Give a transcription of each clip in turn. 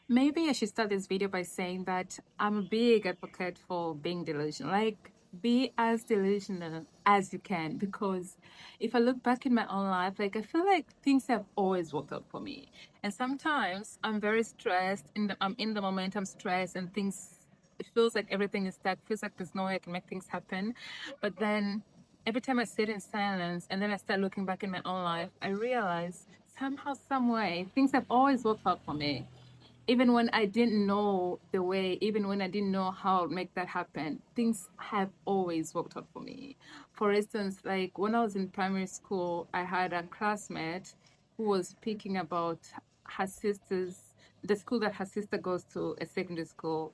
Maybe I should start this video by saying that I'm a big advocate for being delusional. Like, be as delusional as you can. Because if I look back in my own life, like, I feel like things have always worked out for me. And sometimes I'm very stressed. I'm in the moment, I'm stressed, and things, it feels like everything is stuck, feels like there's no way I can make things happen. But then every time I sit in silence and then I start looking back in my own life, I realize somehow, some way, things have always worked out for me even when I didn't know the way, even when I didn't know how to make that happen, things have always worked out for me. For instance, like when I was in primary school, I had a classmate who was speaking about her sister's, the school that her sister goes to, a secondary school.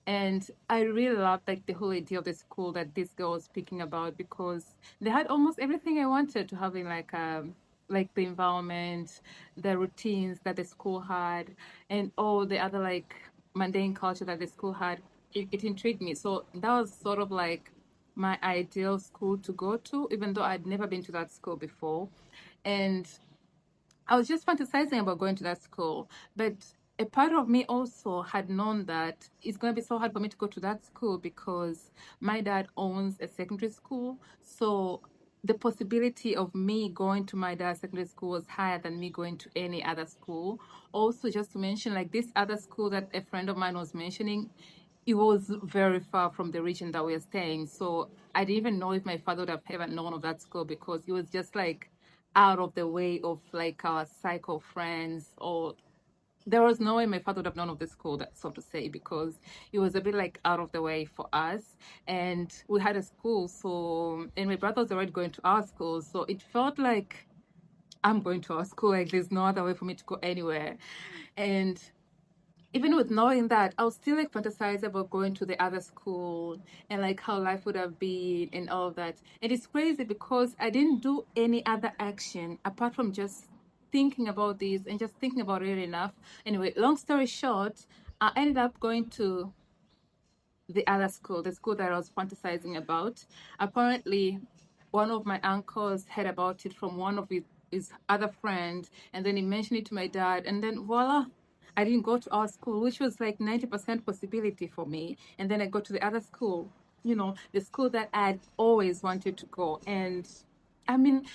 And I really loved like the whole idea of the school that this girl was speaking about because they had almost everything I wanted to have in like the environment, the routines that the school had, and all the other like mundane culture that the school had. It intrigued me. So that was sort of like my ideal school to go to, even though I'd never been to that school before. And I was just fantasizing about going to that school, but a part of me also had known that it's going to be so hard for me to go to that school because my dad owns a secondary school. So the possibility of me going to my dad's secondary school was higher than me going to any other school. Also, just to mention, like this other school that a friend of mine was mentioning, it was very far from the region that we were staying. So I didn't even know if my father would have ever known of that school because it was just like out of the way of like our cycle friends, or there was no way my father would have known of the school, that so to say, because it was a bit like out of the way for us. And we had a school, so and my brother was already going to our school, so it felt like I'm going to our school, like there's no other way for me to go anywhere. And even with knowing that, I was still like fantasize about going to the other school and like how life would have been and all of that. And it's crazy because I didn't do any other action apart from just thinking about this and just thinking about it enough. Anyway, long story short, I ended up going to the other school, the school that I was fantasizing about. Apparently, one of my uncles heard about it from one of his other friends, and then he mentioned it to my dad, and then voila, I didn't go to our school, which was like 90% possibility for me. And then I go to the other school, the school that I'd always wanted to go. And I mean,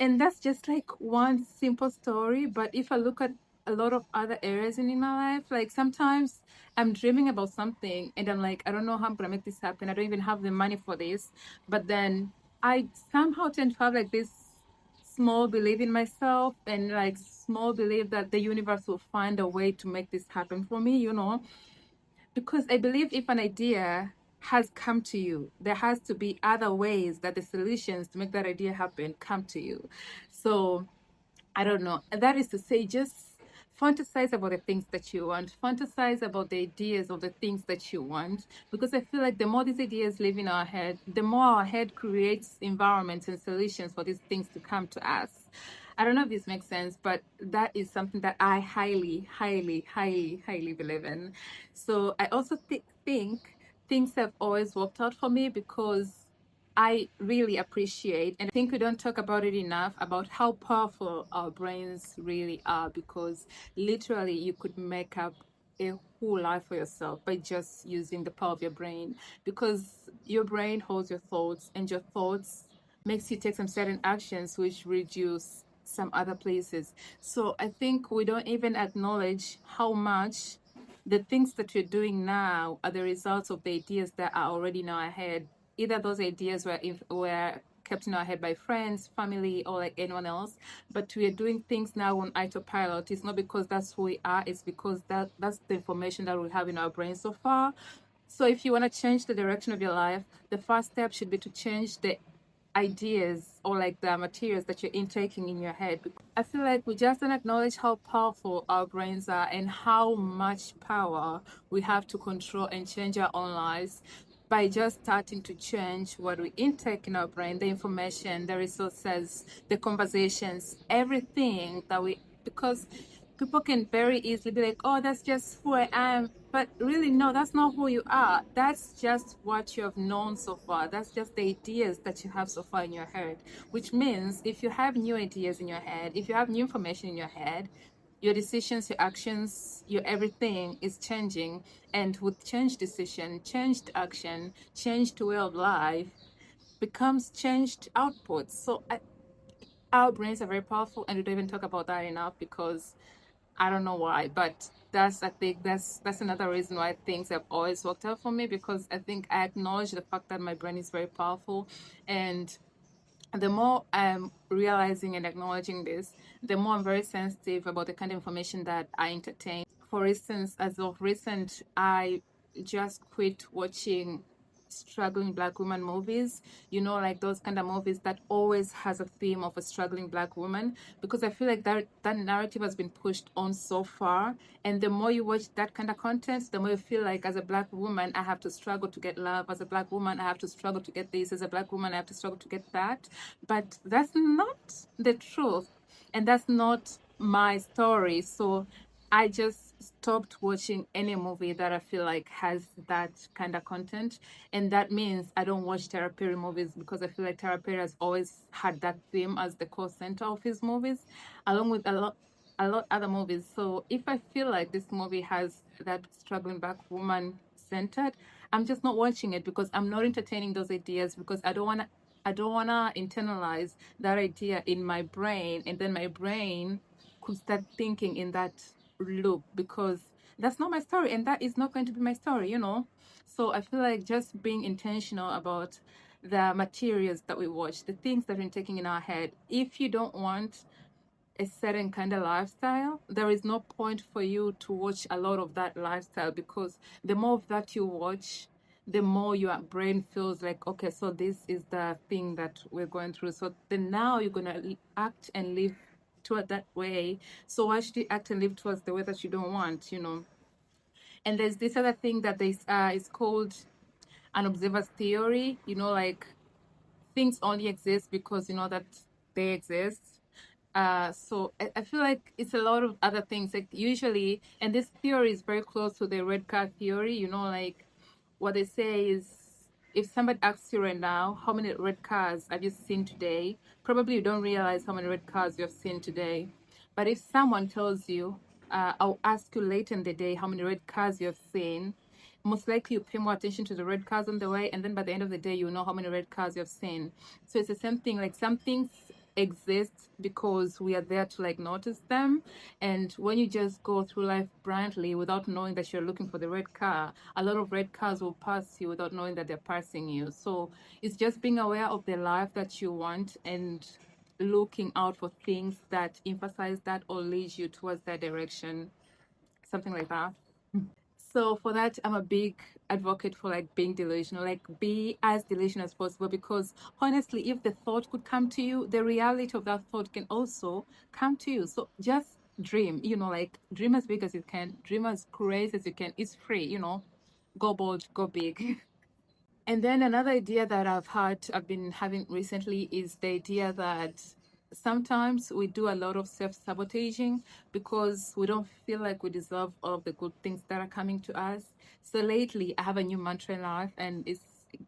and that's just like one simple story. But if I look at a lot of other areas in my life, like sometimes I'm dreaming about something and I'm like, I don't know how I'm gonna make this happen. I don't even have the money for this. But then I somehow tend to have like this small belief in myself and like small belief that the universe will find a way to make this happen for me. Because I believe if an idea has come to you, there has to be other ways that the solutions to make that idea happen come to you. So I don't know. That is to say, just fantasize about the things that you want, fantasize about the ideas of the things that you want. Because I feel like the more these ideas live in our head, the more our head creates environments and solutions for these things to come to us. I don't know if this makes sense, but that is something that I highly, highly, highly, highly believe in. So I also think things have always worked out for me because I really appreciate, and I think we don't talk about it enough, about how powerful our brains really are, because literally you could make up a whole life for yourself by just using the power of your brain, because your brain holds your thoughts and your thoughts makes you take some certain actions which reduce some other places. So I think we don't even acknowledge how much the things that you're doing now are the results of the ideas that are already in our head. Either those ideas were kept in our head by friends, family, or like anyone else, but we are doing things now on autopilot. It's not because that's who we are, it's because that's the information that we have in our brain so far. So if you want to change the direction of your life, the first step should be to change the ideas or like the materials that you're intaking in your head. I feel like we just don't acknowledge how powerful our brains are and how much power we have to control and change our own lives by just starting to change what we intake in our brain, the information, the resources, the conversations, everything that we, because people can very easily be like, oh, that's just who I am. But really, no, that's not who you are. That's just what you have known so far. That's just the ideas that you have so far in your head. Which means if you have new ideas in your head, if you have new information in your head, Your decisions, your actions, your everything is changing. And with changed decision, changed action, changed way of life becomes changed outputs. So our brains are very powerful, and we don't even talk about that enough because I don't know why, but that's I think that's another reason why things have always worked out for me, because I think I acknowledge the fact that my brain is very powerful. And the more I'm realizing and acknowledging this, the more I'm very sensitive about the kind of information that I entertain. For instance, as of recent, I just quit watching struggling black woman movies, like those kind of movies that always has a theme of a struggling black woman, because I feel like that narrative has been pushed on so far. And the more you watch that kind of content, the more you feel like, as a black woman, I have to struggle to get love. As a black woman, I have to struggle to get this. As a black woman, I have to struggle to get that. But that's not the truth. And that's not my story. So I just stopped watching any movie that I feel like has that kind of content. And that means I don't watch Tyler Perry movies, because I feel like Tyler Perry has always had that theme as the core center of his movies, along with a lot other movies. So if I feel like this movie has that struggling black woman centered, I'm just not watching it, because I'm not entertaining those ideas, because I don't wanna internalize that idea in my brain, and then my brain could start thinking in that loop, because that's not my story, and that is not going to be my story. So I feel like just being intentional about the materials that we watch, the things that we're taking in our head. If you don't want a certain kind of lifestyle, there is no point for you to watch a lot of that lifestyle, because the more of that you watch, the more your brain feels like, okay, so this is the thing that we're going through. So then now you're going to act and live toward that way. So why should you act and live towards the way that you don't want? And there's this other thing that is called an observer's theory, like things only exist because you know that they exist. So I feel like it's a lot of other things. Like usually, and this theory is very close to the red card theory. Like what they say is, if somebody asks you right now, how many red cars have you seen today? Probably you don't realize how many red cars you have seen today. But if someone tells you, I'll ask you later in the day how many red cars you have seen, most likely you pay more attention to the red cars on the way, and then by the end of the day, you know how many red cars you have seen. So it's the same thing. Like some things exist because we are there to like notice them, and when you just go through life blindly without knowing that you're looking for the red car, a lot of red cars will pass you without knowing that they're passing you. So it's just being aware of the life that you want, and looking out for things that emphasize that or lead you towards that direction, something like that. So for that, I'm a big advocate for like being delusional, like be as delusional as possible, because honestly, if the thought could come to you, the reality of that thought can also come to you. So just dream, like dream as big as you can, dream as crazy as you can. It's free. Go bold, go big. And then another idea that I've been having recently is the idea that sometimes we do a lot of self-sabotaging because we don't feel like we deserve all of the good things that are coming to us. So lately, I have a new mantra in life, and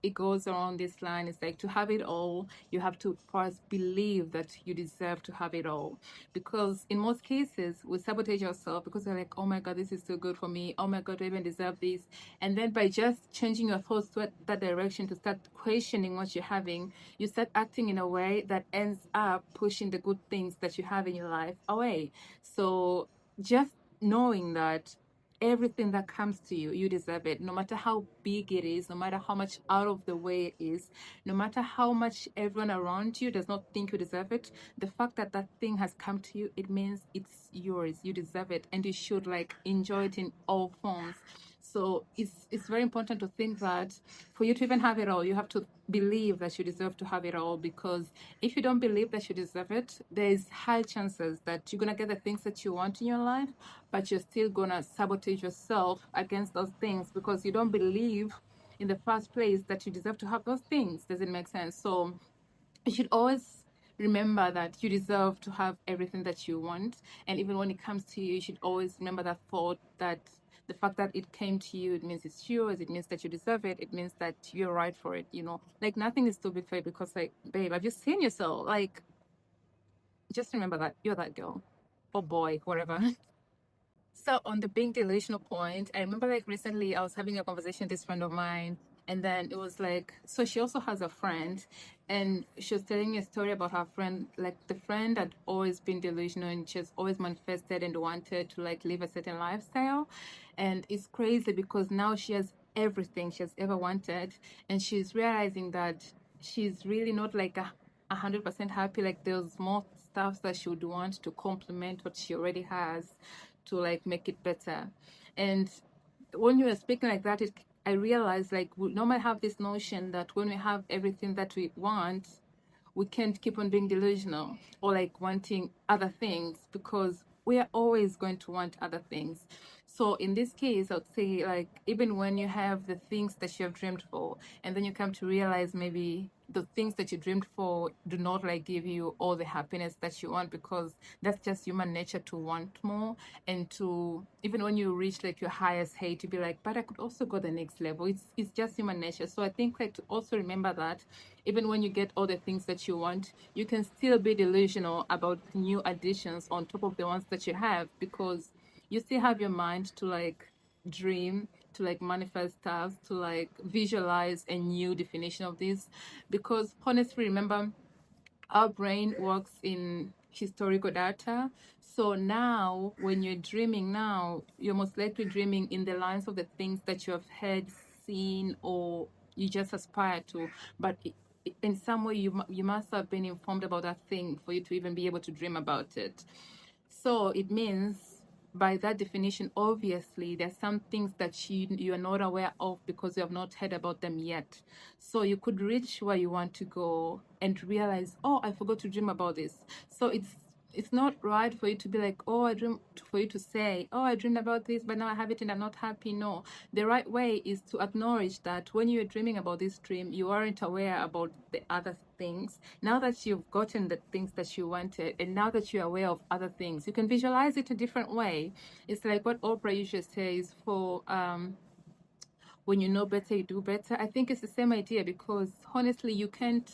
it goes around this line. It's like, to have it all, you have to first believe that you deserve to have it all. Because in most cases, we sabotage ourselves because we're like, oh my God, this is so good for me. Oh my God, I even deserve this. And then by just changing your thoughts to that direction, to start questioning what you're having, you start acting in a way that ends up pushing the good things that you have in your life away. So just knowing that everything that comes to you, you deserve it, no matter how big it is, no matter how much out of the way it is, no matter how much everyone around you does not think you deserve it. The fact that that thing has come to you, it means it's yours. You deserve it, and you should like enjoy it in all forms. So it's very important to think that for you to even have it all, you have to believe that you deserve to have it all. Because if you don't believe that you deserve it, there's high chances that you're gonna get the things that you want in your life, but you're still gonna sabotage yourself against those things because you don't believe in the first place that you deserve to have those things. Does it make sense? So you should always remember that you deserve to have everything that you want. And even when it comes to you, you should always remember that thought, that the fact that it came to you, it means it's yours, it means that you deserve it, it means that you're right for it. Like nothing is too big for you, because like, babe, I've just seen yourself. Like, just remember that you're that girl. or boy, whatever. So on the being delusional point, I remember like recently I was having a conversation with this friend of mine, and then it was like, so she also has a friend, and she was telling me a story about her friend. Like the friend had always been delusional, and she's always manifested and wanted to like live a certain lifestyle, and it's crazy because now she has everything she has ever wanted, and she's realizing that she's really not like 100% happy. Like there's more stuff that she would want to complement what she already has to like make it better. And when you were speaking like that, I realized like we normally have this notion that when we have everything that we want, we can't keep on being delusional or like wanting other things because we are always going to want other things. So in this case, I would say like even when you have the things that you have dreamed for, and then you come to realize maybe the things that you dreamed for do not like give you all the happiness that you want, because that's just human nature to want more, and to even when you reach like your highest height to be like, but I could also go the next level. It's just human nature. So I think like to also remember that even when you get all the things that you want, you can still be delusional about new additions on top of the ones that you have, because you still have your mind to like dream, to like manifest stuff, to like visualize a new definition of this. Because honestly, remember, our brain works in historical data. So now, when you're dreaming now, you're most likely dreaming in the lines of the things that you have heard, seen, or you just aspire to. But in some way, you must have been informed about that thing for you to even be able to dream about it. So it means, by that definition, obviously, there's some things that you are not aware of because you have not heard about them yet. So you could reach where you want to go and realize, oh, I forgot to dream about this. So it's not right for you to be like, oh, I dream, for you to say, oh, I dreamed about this, but now I have it and I'm not happy. No, the right way is to acknowledge that when you're dreaming about this dream, you aren't aware about the other things. Now that you've gotten the things that you wanted, and now that you're aware of other things, you can visualize it a different way. It's like what Oprah usually says for when you know better, you do better. I think it's the same idea, because honestly, you can't.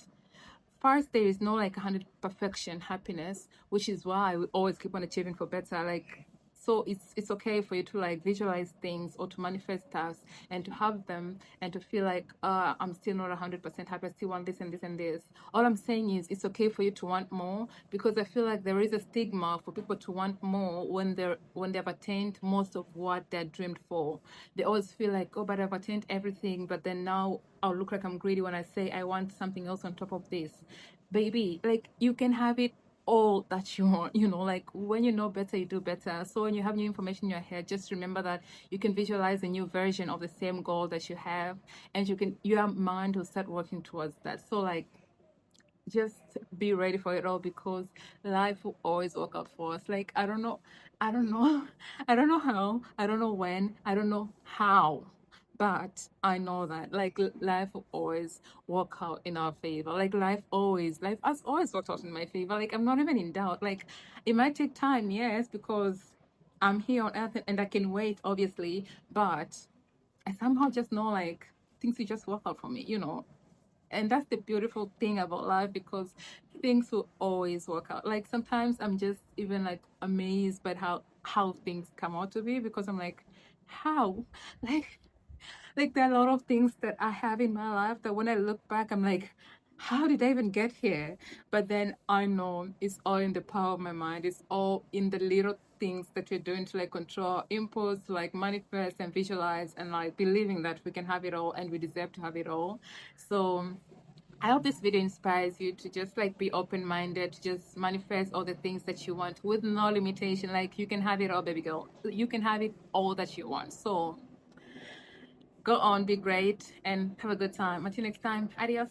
First, there is no like 100 perfection happiness, which is why we always keep on achieving for better. Like, so it's okay for you to like visualize things or to manifest tasks and to have them and to feel like, I'm still not 100% happy. I still want this and this and this. All I'm saying is it's okay for you to want more, because I feel like there is a stigma for people to want more when they've attained most of what they're dreamed for. They always feel like, oh, but I've attained everything, but then now I'll look like I'm greedy when I say I want something else on top of this. Baby, like you can have it all that you want, like when you know better, you do better. So when you have new information in your head, just remember that you can visualize a new version of the same goal that you have, and your mind will start working towards that. So like just be ready for it all, because life will always work out for us. Like I don't know, I don't know how, I don't know when, I don't know how, but I know that like life will always work out in our favor. Like life has always worked out in my favor. Like I'm not even in doubt. Like it might take time, yes, because I'm here on earth and I can wait, obviously, but I somehow just know like things will just work out for me. And that's the beautiful thing about life, because things will always work out. Like sometimes I'm just even like amazed by how things come out to be, because I'm like, how? Like there are a lot of things that I have in my life that when I look back, I'm like, how did I even get here? But then I know it's all in the power of my mind. It's all in the little things that we're doing to like control our impulse, to like manifest and visualize, and like believing that we can have it all and we deserve to have it all. So I hope this video inspires you to just like be open-minded, to just manifest all the things that you want with no limitation. Like you can have it all, baby girl. You can have it all that you want. So go on, be great, and have a good time. Until next time, adios.